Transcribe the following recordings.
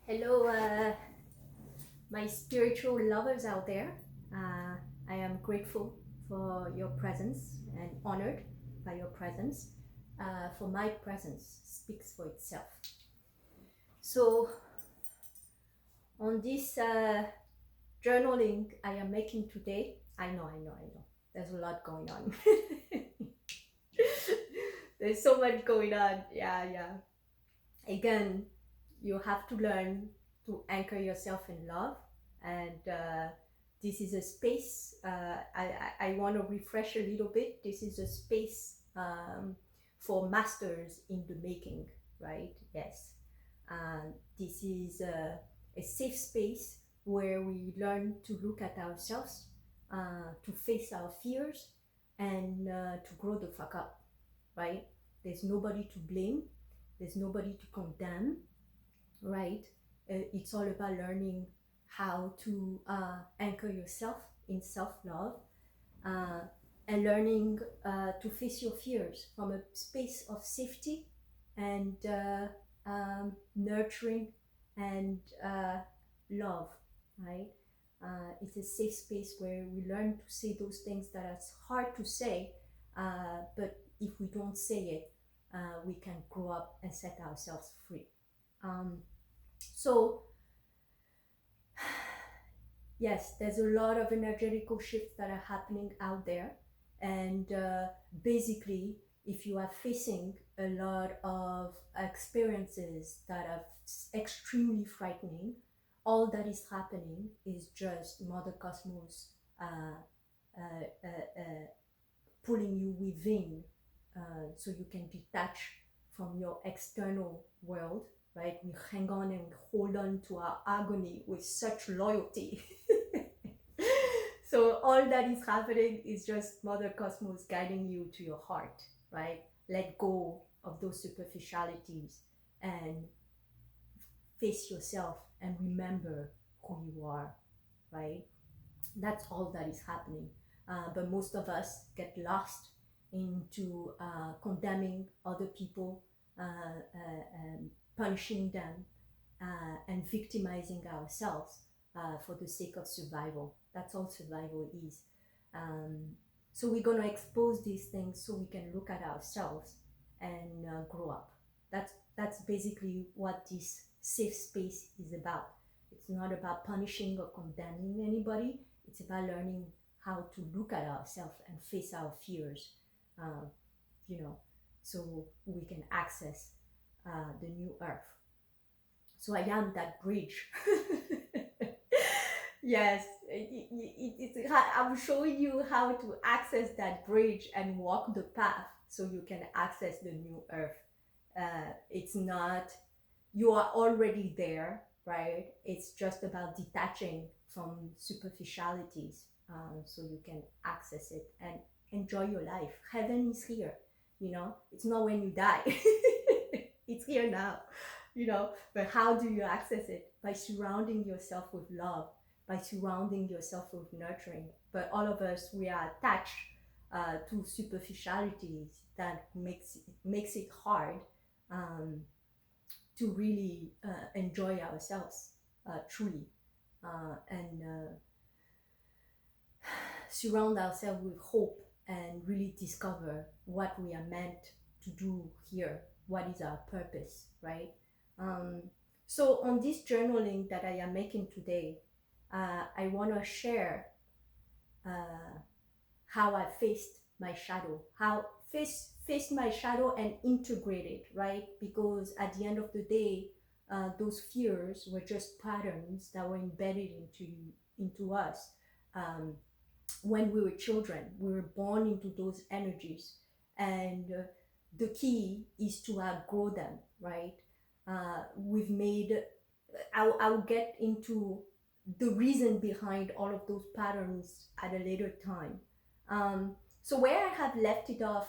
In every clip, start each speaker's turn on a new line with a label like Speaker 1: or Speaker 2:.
Speaker 1: Hello, my spiritual lovers out there. I am grateful for your presence and honored by your presence. For my presence speaks for itself. So, on this journaling I am making today, I know. There's a lot going on. There's so much going on. Yeah. Again, you have to learn to anchor yourself in love, and this is a space. I want to refresh a little bit. This is a space for masters in the making, right? Yes. This is a safe space where we learn to look at ourselves, to face our fears, and to grow the fuck up, right? There's nobody to blame, there's nobody to condemn, right? It's all about learning how to anchor yourself in self-love, uh, and learning to face your fears from a space of safety and nurturing and love, right? It's a safe space where we learn to say those things that are hard to say, but if we don't say it, we can grow up and set ourselves free. So yes, there's a lot of energetical shifts that are happening out there, and basically, if you are facing a lot of experiences that are extremely frightening, all that is happening is just Mother Cosmos uh, uh, uh, pulling you within, so you can detach from your external world, right? We hang on and we hold on to our agony with such loyalty. So all that is happening is just Mother Cosmos guiding you to your heart, right? Let go of those superficialities and face yourself and remember who you are, right? That's all that is happening. But most of us get lost into condemning other people, punishing them, and victimizing ourselves for the sake of survival. That's all survival is. Um, so we're going to expose these things so we can look at ourselves and grow up. That's basically what this safe space is about. It's not about punishing or condemning anybody. It's about learning how to look at ourselves and face our fears, uh, you know, so we can access the new earth. So I am that bridge. Yes, I'm showing you how to access that bridge and walk the path so you can access the new earth. It's not, you are already there, right? It's just about detaching from superficialities, so you can access it and enjoy your life. Heaven is here, it's not when you die. It's here now, but how do you access it? By surrounding yourself with love, by surrounding yourself with nurturing. But all of us, we are attached to superficialities that makes it hard, to really enjoy ourselves truly, and surround ourselves with hope and really discover what we are meant to do here, what is our purpose, right? Um, so on this journaling that I am making today, I want to share how I faced my shadow, how faced my shadow and integrate it, right? Because at the end of the day, those fears were just patterns that were embedded into us. When we were children, we were born into those energies, and the key is to outgrow them, right? We've made. I'll get into the reason behind all of those patterns at a later time. So where I have left it off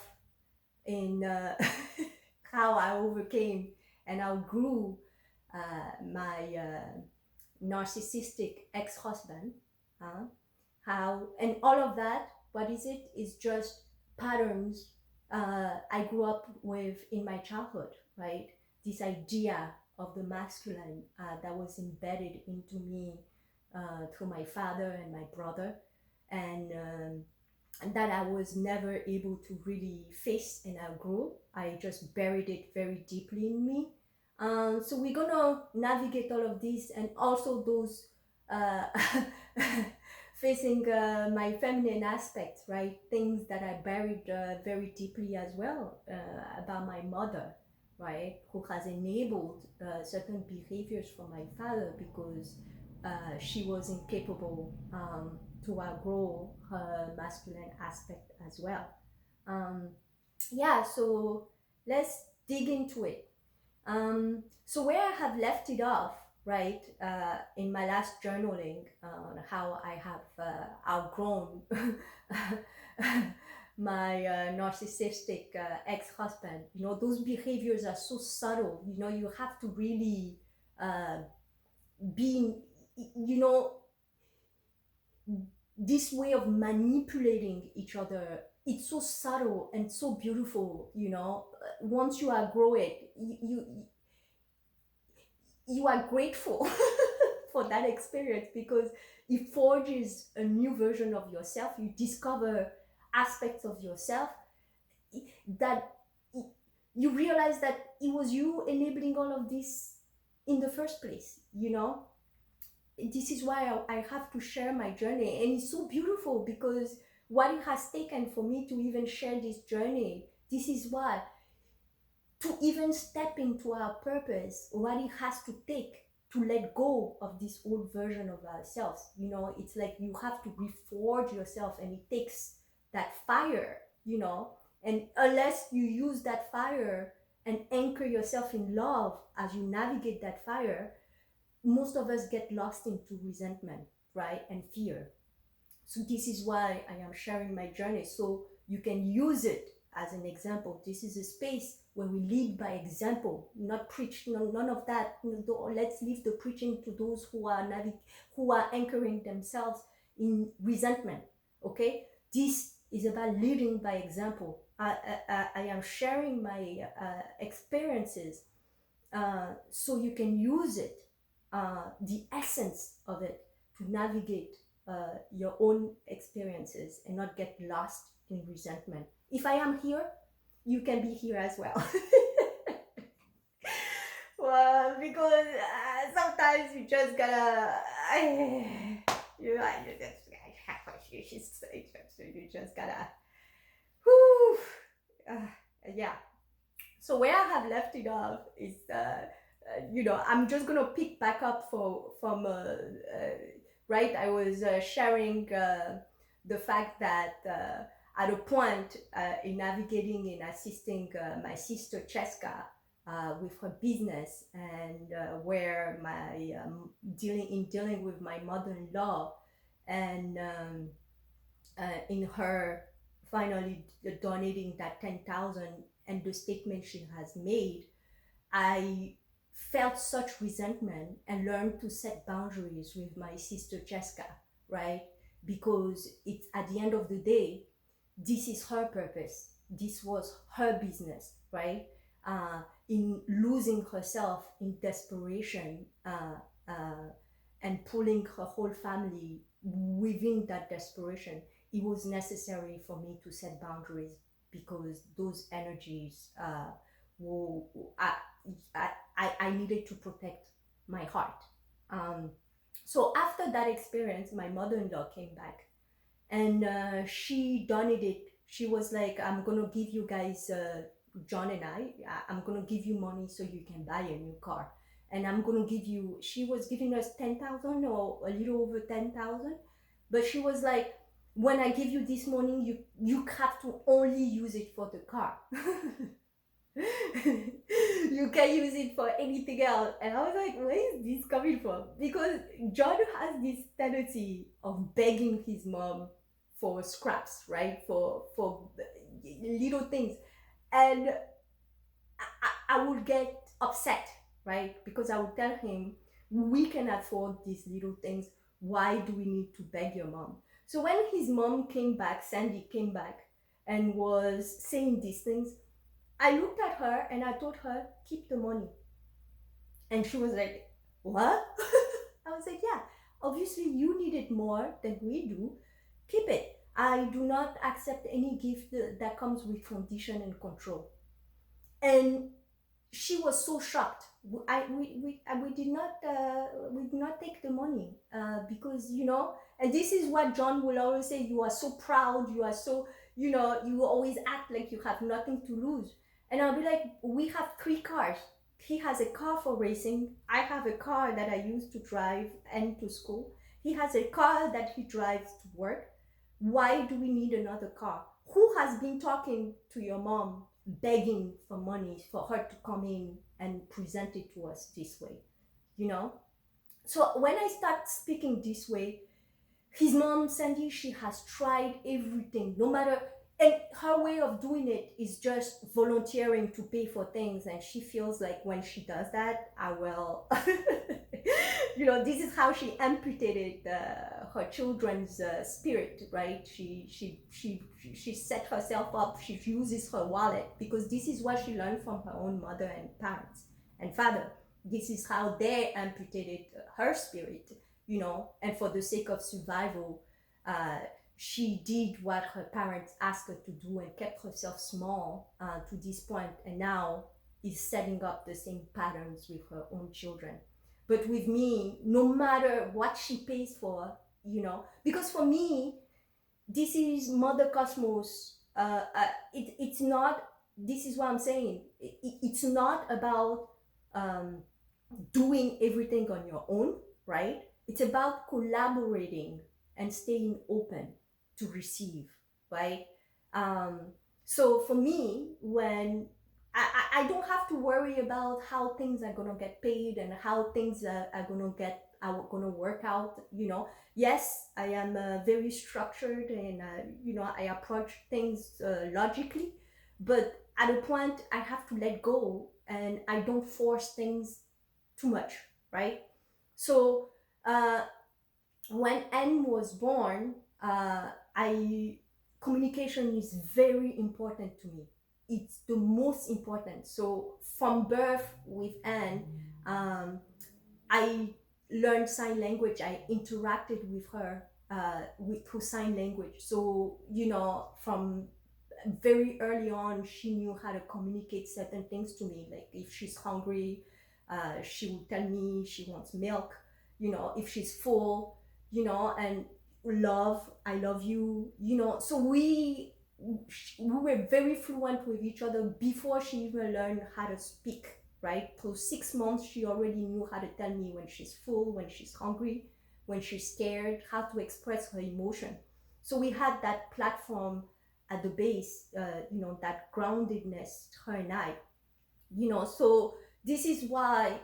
Speaker 1: in how I overcame and outgrew my narcissistic ex-husband, how, and all of that, what is it? Is just patterns I grew up with in my childhood, right? This idea of the masculine that was embedded into me through my father and my brother, and that I was never able to really face and outgrow. I just buried it very deeply in me. So we're gonna navigate all of this, and also those uh, facing my feminine aspects, right? Things that I buried very deeply as well about my mother, right? Who has enabled certain behaviors from my father because she was incapable to outgrow her masculine aspect as well. Um, yeah, so let's dig into it. So where I have left it off, right, in my last journaling, how I have outgrown my narcissistic ex-husband. You know, those behaviors are so subtle. You know, you have to really uh, be, you know, this way of manipulating each other. It's so subtle and so beautiful. You know, once you outgrow it, you are grateful for that experience because it forges a new version of yourself. You discover aspects of yourself that you realize that it was you enabling all of this in the first place. You know, this is why I have to share my journey, and it's so beautiful because what it has taken for me to even share this journey, this is why, to even step into our purpose, what it has to take to let go of this old version of ourselves. You know, it's like you have to reforge yourself, and it takes that fire, you know, and unless you use that fire and anchor yourself in love as you navigate that fire, most of us get lost into resentment, right, and fear. So this is why I am sharing my journey, so you can use it as an example. This is a space where we lead by example, not preach. None of that. Let's leave the preaching to those who are anchoring themselves in resentment. Okay, this is about leading by example. I am sharing my experiences so you can use it, the essence of it, to navigate your own experiences and not get lost in resentment. If I am here, you can be here as well. Well, because sometimes you just gotta, you just gotta, whew, yeah. So where I have left it off is, you know, I'm just gonna pick back up from right. I was sharing the fact that at a point in navigating and assisting my sister Cheska with her business, and where my dealing with my mother-in-law, and in her finally donating that 10,000 and the statement she has made, I felt such resentment and learned to set boundaries with my sister Jessica, right? Because it's at the end of the day, this is her purpose. This was her business, right? In losing herself in desperation, and pulling her whole family within that desperation, it was necessary for me to set boundaries because those energies were, I needed to protect my heart. So after that experience, my mother-in-law came back, and she donated. She was like, I'm gonna give you guys, John and I'm gonna give you money so you can buy a new car, and I'm gonna give you, she was giving us 10,000 or a little over 10,000, but she was like, when I give you this money, you have to only use it for the car. You can use it for anything else. And I was like, where is this coming from? Because John has this tendency of begging his mom for scraps, right? For little things. And I would get upset, right? Because I would tell him, we can afford these little things. Why do we need to beg your mom? So when his mom came back, Sandy came back and was saying these things, I looked at her and I told her, keep the money. And she was like, what? I was like, yeah, obviously you need it more than we do. Keep it. I do not accept any gift that comes with condition and control. And she was so shocked. We did not take the money because, and this is what John will always say: you are so proud, you are so, you always act like you have nothing to lose. And I'll be like, we have 3 cars. He has a car for racing. I have a car that I use to drive and to school. He has a car that he drives to work. Why do we need another car? Who has been talking to your mom begging for money for her to come in and present it to us this way? So when I start speaking this way, his mom, Sandy, she has tried everything, no matter, and her way of doing it is just volunteering to pay for things. And she feels like when she does that, I will, this is how she amputated her children's spirit, right? She set herself up. She uses her wallet because this is what she learned from her own mother and parents and father. This is how they amputated her spirit, and for the sake of survival, she did what her parents asked her to do and kept herself small to this point, and now is setting up the same patterns with her own children. But with me, no matter what she pays for, because for me, this is Mother Cosmos. It's not, this is what I'm saying. It's not about doing everything on your own, right? It's about collaborating and staying open to receive, right? Um, so for me, when I don't have to worry about how things are gonna get paid and how things are gonna work out. Yes, I am very structured, and I approach things logically, but at a point I have to let go, and I don't force things too much, right? So when Anne was born, I communication is very important to me. It's the most important. So from birth with Anne, I learned sign language. I interacted with her through sign language. So from very early on, she knew how to communicate certain things to me. Like if she's hungry, she would tell me she wants milk. If she's full, and love, I love you. So we were very fluent with each other before she even learned how to speak. Right? For 6 months, she already knew how to tell me when she's full, when she's hungry, when she's scared, how to express her emotion. So we had that platform at the base, that groundedness, her and I. So this is what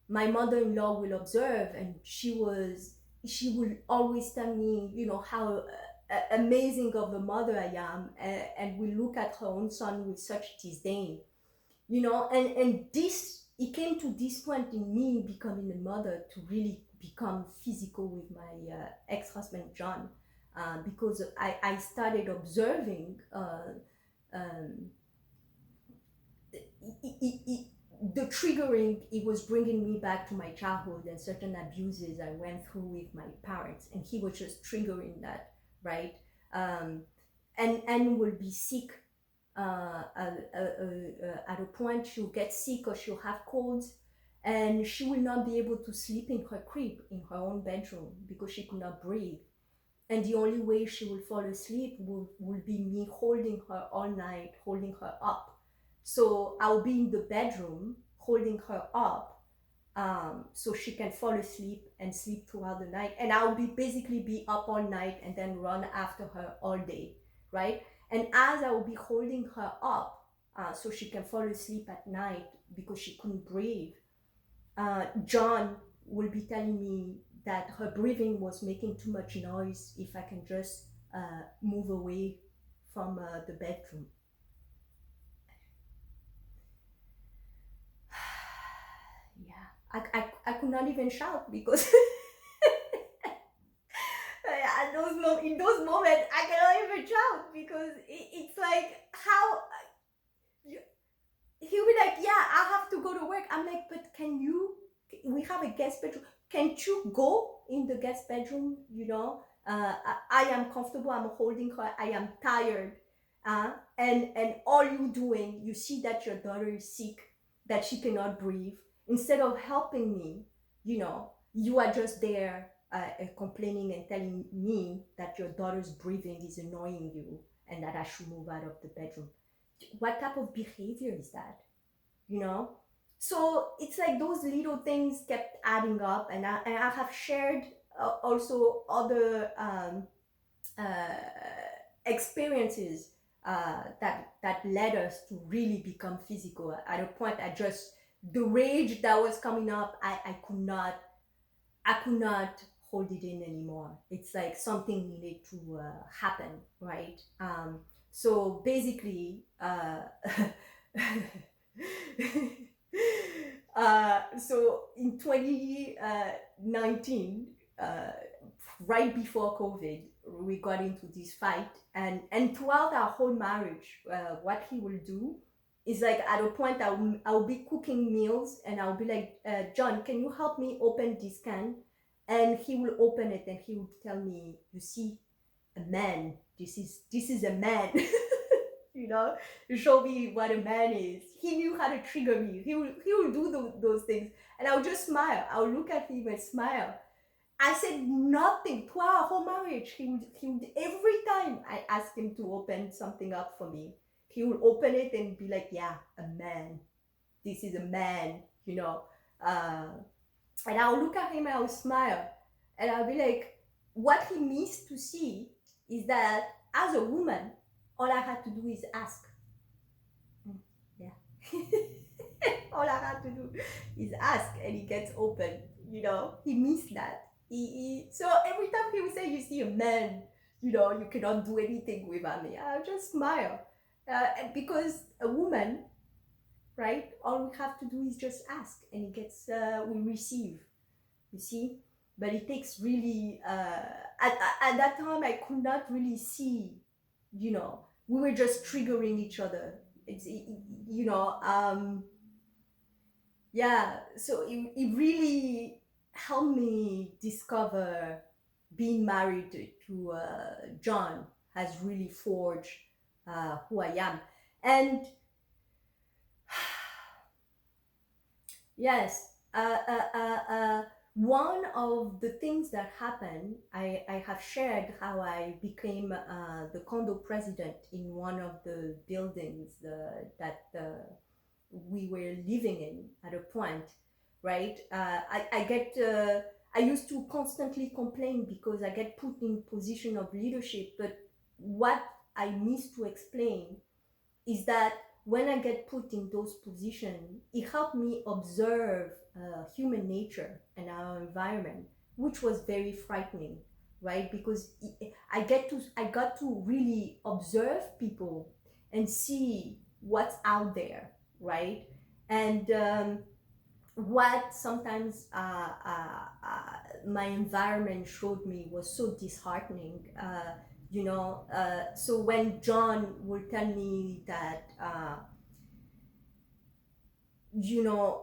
Speaker 1: my mother-in-law will observe, and she will always tell me, how amazing of a mother I am, and will look at her own son with such disdain, and this, it came to this point in me becoming a mother to really become physical with my ex-husband John, because I started observing the triggering. It was bringing me back to my childhood and certain abuses I went through with my parents, and he was just triggering that, right? And will be sick at a point. She'll get sick or she'll have colds, and she will not be able to sleep in her crib in her own bedroom because she could not breathe. And the only way she will fall asleep will be me holding her all night, holding her up. So I'll be in the bedroom holding her up, so she can fall asleep and sleep throughout the night. And I'll basically be up all night and then run after her all day, right? And as I will be holding her up, so she can fall asleep at night because she couldn't breathe, John will be telling me that her breathing was making too much noise, if I can just move away from the bedroom. Yeah, I could not even shout because in those moments I cannot even shout because it's like how he'll be like, yeah, I have to go to work. I'm like, but we have a guest bedroom. Can't you go in the guest bedroom? I am comfortable. I'm holding her. I am tired. And all you doing, you see that your daughter is sick, that she cannot breathe. Instead of helping me, you are just there complaining and telling me that your daughter's breathing is annoying you and that I should move out of the bedroom. What type of behavior is that? you know so it's like those little things kept adding up, and I have shared also other uh, experiences that led us to really become physical. At a point, the rage that was coming up, I could not hold it in anymore. It's like something needed to happen, right? So basically, so in 2019, right before COVID, we got into this fight, and throughout our whole marriage, what he will do is like at a point I'll be cooking meals and I'll be like, John, can you help me open this can? And he will open it and he will tell me, you see, a man. This is a man. you know, show me what a man is. He knew how to trigger me. He will do those things, and I'll just smile. I'll look at him and smile. I said nothing throughout our whole marriage. He would every time I asked him to open something up for me, he would open it and be like, "Yeah, a man. This is a man," Uh, and I'll look at him and I'll smile, and I'll be like, "What he needs to see is that as a woman, all I had to do is ask." Yeah. All I had to do is ask, and it gets open. He missed that. So every time he would say, "You see a man, you cannot do anything without me," I'll just smile. And because a woman, right? All we have to do is just ask, and we receive. You see, but it takes really. At that time, I could not really see. We were just triggering each other. It's yeah. So it really helped me discover being married to John has really forged who I am, and yes, one of the things that happened, I have shared how I became the condo president in one of the buildings that we were living in at a point, right? I used to constantly complain because I get put in position of leadership, but what I miss to explain is that when I get put in those positions, it helped me observe human nature and our environment, which was very frightening, right? Because I got to really observe people and see what's out there, right? And what sometimes my environment showed me was so disheartening. So when John would tell me that, you know,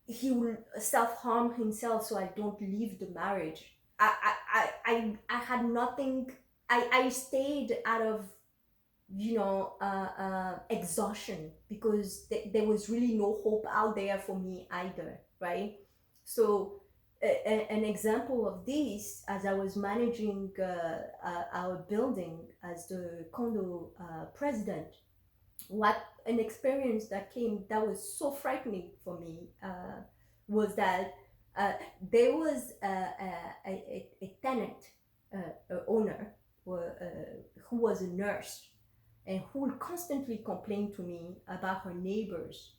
Speaker 1: he will self-harm himself so I don't leave the marriage, I had nothing. I stayed out of exhaustion because there was really no hope out there for me either, right? So an example of this, as I was managing our building as the condo president, what an experience that came that was so frightening for me was that uh, there was a tenant owner who was a nurse and who would constantly complain to me about her neighbors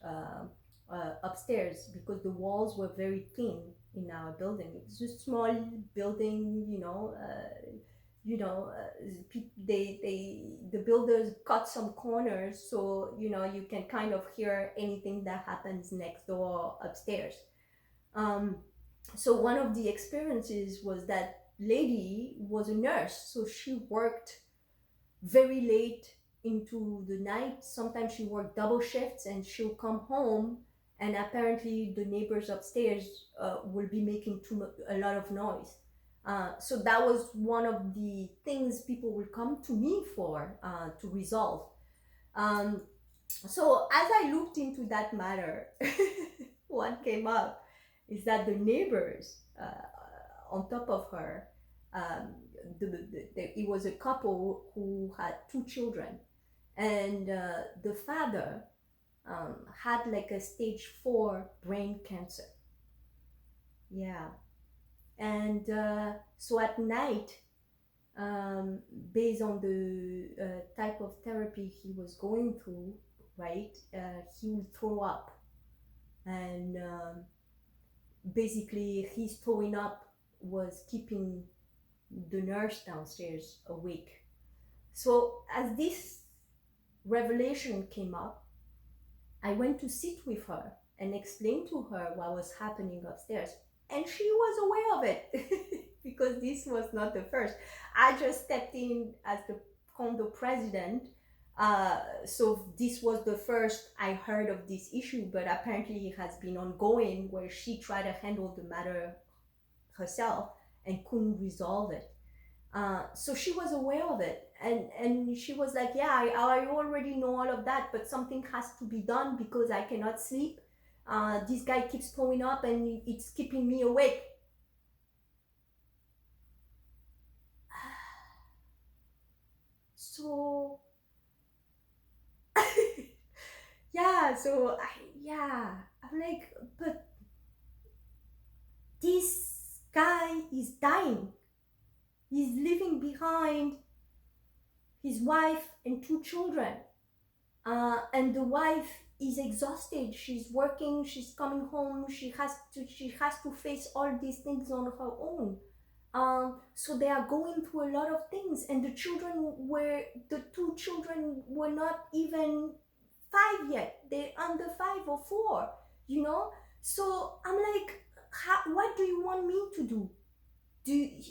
Speaker 1: upstairs because the walls were very thin in our building. It's a small building, the builders cut some corners so you can kind of hear anything that happens next door upstairs. So one of the experiences was that lady was a nurse, so she worked very late into the night. Sometimes she worked double shifts and she'll come home, and apparently the neighbors upstairs will be making a lot of noise. So that was one of the things people will come to me for to resolve. Um, so as I looked into that matter, what came up is that the neighbors on top of her, um, it was a couple who had two children, and the father had like a stage 4 brain cancer. Yeah. And so at night, based on the type of therapy he was going through, right, he would throw up. And basically, his throwing up was keeping the nurse downstairs awake. So as this revelation came up, I went to sit with her and explain to her what was happening upstairs. And she was aware of it because this was not the first. I just stepped in as the condo president. So this was the first I heard of this issue, but apparently it has been ongoing where she tried to handle the matter herself and couldn't resolve it. So she was aware of it, and she was like, yeah, I already know all of that, but something has to be done because I cannot sleep. This guy keeps throwing up and it's keeping me awake. So yeah, so I'm like, but this guy is dying. He's leaving behind his wife and two children. And the wife is exhausted. She's working, she's coming home, she has to face all these things on her own. So they are going through a lot of things, and the two children were not even 5 yet. They're under 5 or 4, you know. So I'm like, what do you want me to do?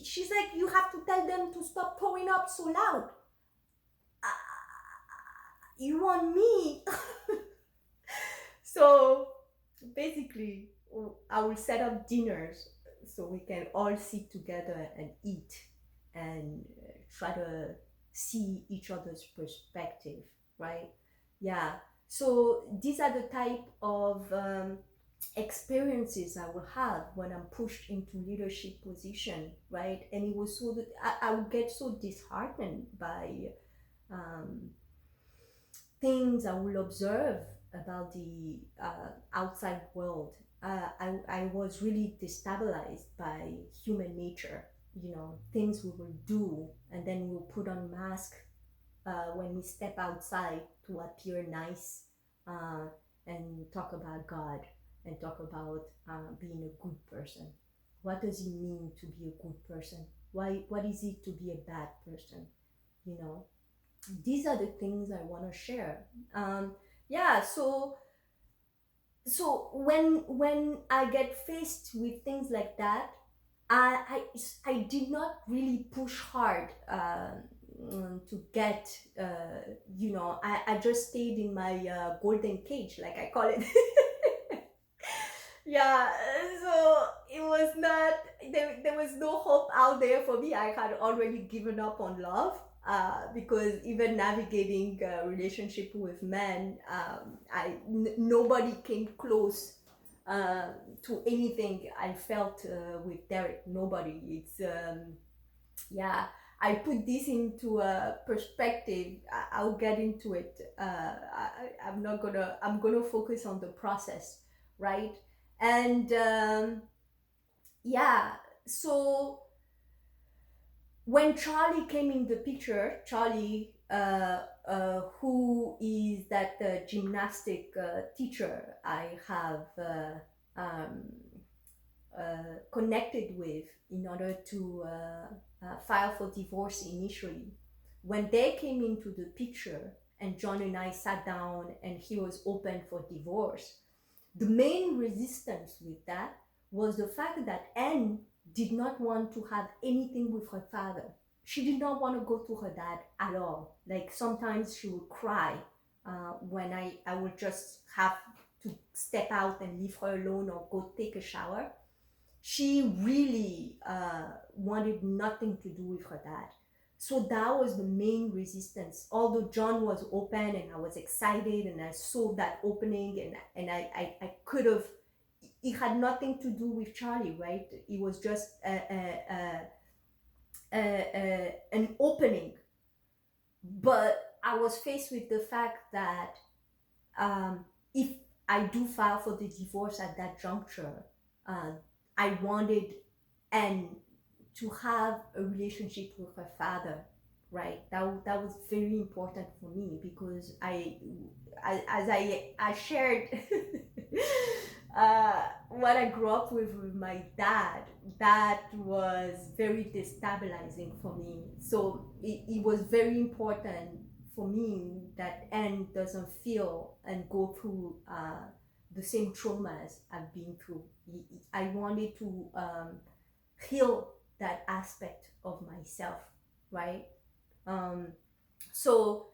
Speaker 1: She's like, you have to tell them to stop throwing up so loud. You want me? So basically, I will set up dinners so we can all sit together and eat and try to see each other's perspective, right? Yeah. So these are the type of experiences I will have when I'm pushed into leadership position, right? And it was so that I would get so disheartened by things I will observe about the outside world. I was really destabilized by human nature, you know, things we will do and then we'll put on mask when we step outside to appear nice and talk about God and talk about being a good person. What does it mean to be a good person? What is it to be a bad person? You know, these are the things I want to share. So when I get faced with things like that, I did not really push hard to get, I just stayed in my golden cage, like I call it. Yeah, so it was not, there was no hope out there for me. I had already given up on love. Because even navigating a relationship with men, nobody came close to anything I felt with Derek. Nobody. It's I put this into a perspective. I'll get into it. I'm not gonna. I'm gonna focus on the process, right? And so when Charlie came in the picture, Charlie, who is that gymnastic teacher I have connected with in order to file for divorce initially, when they came into the picture and John and I sat down and he was open for divorce, the main resistance with that was the fact that Anne did not want to have anything with her father. she did not want to go to her dad at all. Like sometimes she would cry when I would just have to step out and leave her alone or go take a shower. She really wanted nothing to do with her dad. So that was the main resistance. Although John was open and I was excited and I saw that opening, and I could have, it had nothing to do with Charlie, right? It was just an opening. But I was faced with the fact that if I do file for the divorce at that juncture, uh, I wanted and to have a relationship with her father, right? That was very important for me because as I shared what I grew up with my dad, that was very destabilizing for me. So it was very important for me that Anne doesn't feel and go through the same traumas I've been through. I wanted to heal that aspect of myself, right? Um, so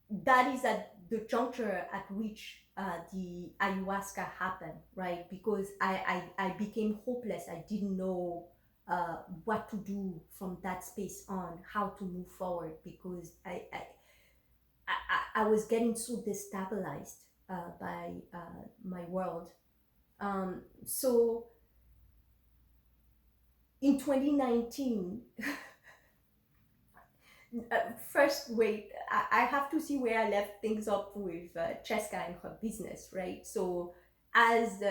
Speaker 1: that is at the juncture at which the ayahuasca happened, right? Because I became hopeless. I didn't know what to do from that space on, how to move forward, because I was getting so destabilized by my world. So in 2019, first, wait, I have to see where I left things up with Cheska and her business, right? So, as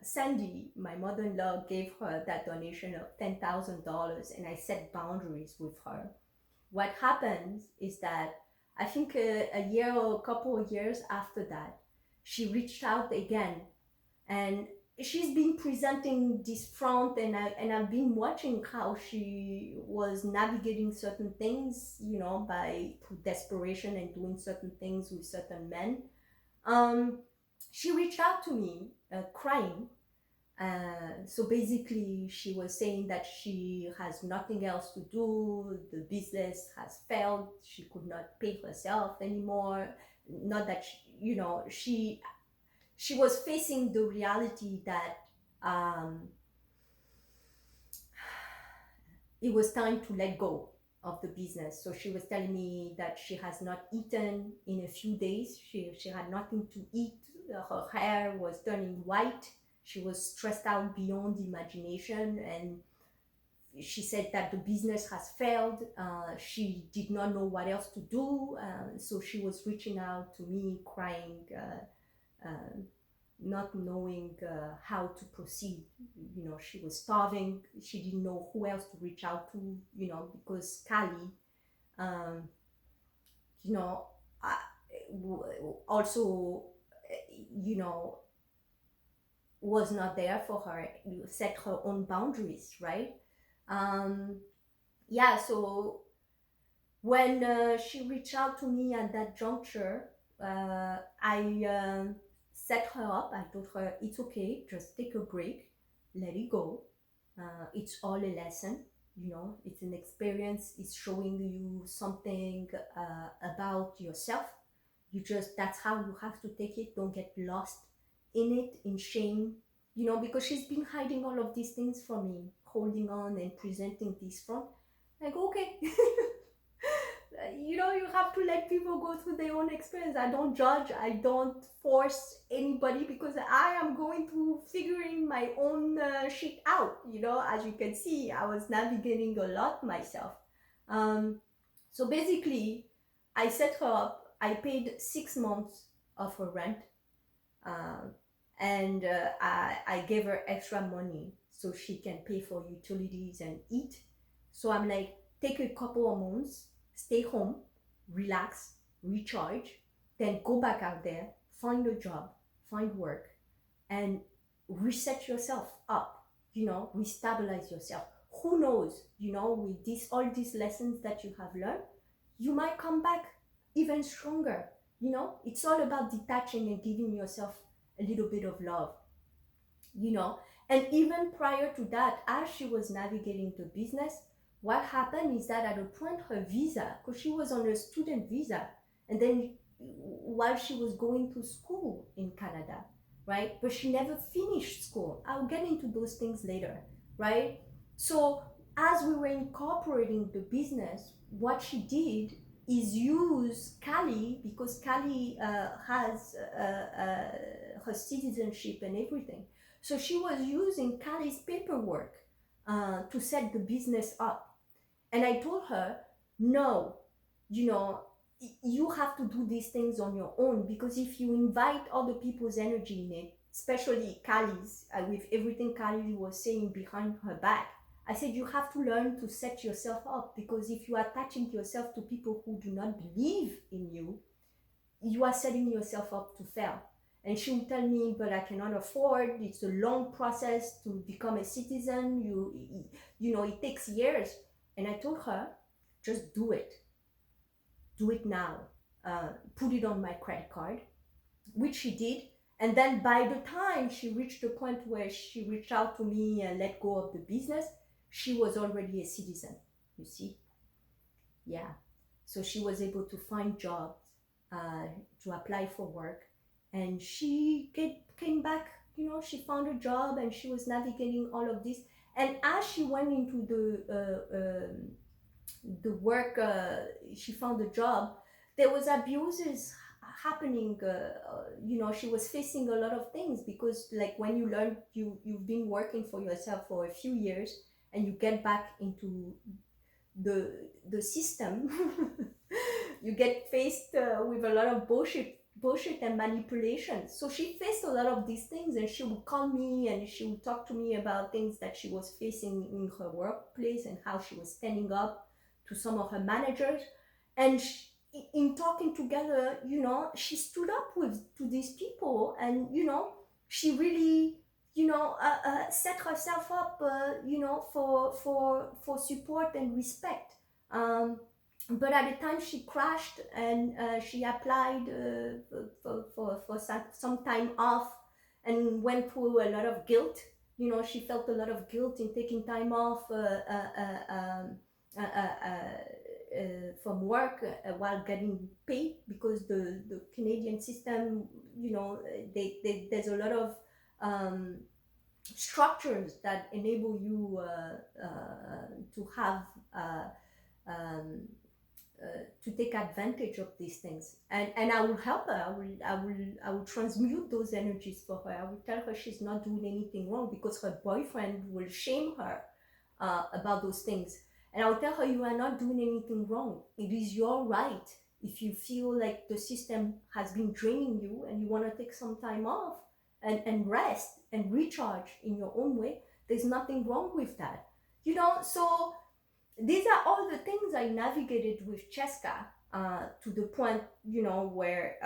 Speaker 1: Sandy, my mother in law, gave her that donation of $10,000, and I set boundaries with her, what happens is that I think a year or a couple of years after that, she reached out again, and she's been presenting this front, and I've been watching how she was navigating certain things, you know, by through desperation and doing certain things with certain men. um she reached out to me crying. So basically she was saying that she has nothing else to do, the business has failed, she could not pay herself anymore. Not that she, you know, she was facing the reality that um, it was time to let go of the business. So she was telling me that she has not eaten in a few days. She had nothing to eat. Her hair was turning white. She was stressed out beyond imagination. And she said that the business has failed. She did not know what else to do. So she was reaching out to me, crying. Not knowing how to proceed. You know, she was starving. She didn't know who else to reach out to, you know, because Kali, um, you know, also, you know, was not there for her. You set her own boundaries, right? Um, yeah, so when she reached out to me at that juncture, I set her up. I told her it's okay, just take a break, let it go. It's all a lesson, you know, it's an experience, it's showing you something about yourself. You just, that's how you have to take it. Don't get lost in it, in shame, you know, because she's been hiding all of these things from me, holding on and presenting this front. Like, okay. You know, you have to let people go through their own experience. I don't judge, I don't force anybody, because I am going through figuring my own shit out. You know, as you can see, I was navigating a lot myself. So basically, I set her up. I paid 6 months of her rent, um, and I gave her extra money so she can pay for utilities and eat. So I'm like, take a couple of months, stay home, relax, recharge, then go back out there, find a job, find work, and reset yourself up, you know, restabilize yourself. Who knows, you know, with this, all these lessons that you have learned, you might come back even stronger. You know, it's all about detaching and giving yourself a little bit of love, you know. And even prior to that, as she was navigating the business, what happened is that at a point her visa, because she was on a student visa, and then while she was going to school in Canada, right? But she never finished school. I'll get into those things later, right? So as we were incorporating the business, what she did is use Cali, because Cali has her citizenship and everything. So she was using Cali's paperwork to set the business up. And I told her, no, you know, you have to do these things on your own, because if you invite other people's energy in it, especially Kali's, with everything Kali was saying behind her back, I said you have to learn to set yourself up, because if you are attaching yourself to people who do not believe in you, you are setting yourself up to fail. And she would tell me, but I cannot afford, it's a long process to become a citizen, you know, it takes years. And I told her, just do it now, put it on my credit card, which she did. And then by the time she reached the point where she reached out to me and let go of the business, she was already a citizen, you see. Yeah. So she was able to find jobs, to apply for work, and she came back, you know, she found a job and she was navigating all of this. And as she went into the work, she found a job, there was abuses happening, you know, she was facing a lot of things, because like when you learn, you've been working for yourself for a few years and you get back into the system, you get faced with a lot of bullshit and manipulation. So she faced a lot of these things, and she would call me and she would talk to me about things that she was facing in her workplace and how she was standing up to some of her managers. And in talking together, you know, she stood up to these people, and you know, she really, you know, set herself up, you know, for support and respect. But at the time she crashed, and she applied for some time off, and went through a lot of guilt. You know, she felt a lot of guilt in taking time off from work while getting paid, because the Canadian system, you know, there's a lot of structures that enable you to have um, to take advantage of these things. And I will help her. I will transmute those energies for her. I will tell her she's not doing anything wrong, because her boyfriend will shame her about those things. And I'll tell her, you are not doing anything wrong. It is your right. If you feel like the system has been draining you and you want to take some time off and rest and recharge in your own way, there's nothing wrong with that. You know, so these are all the things I navigated with Cheska, to the point, you know, where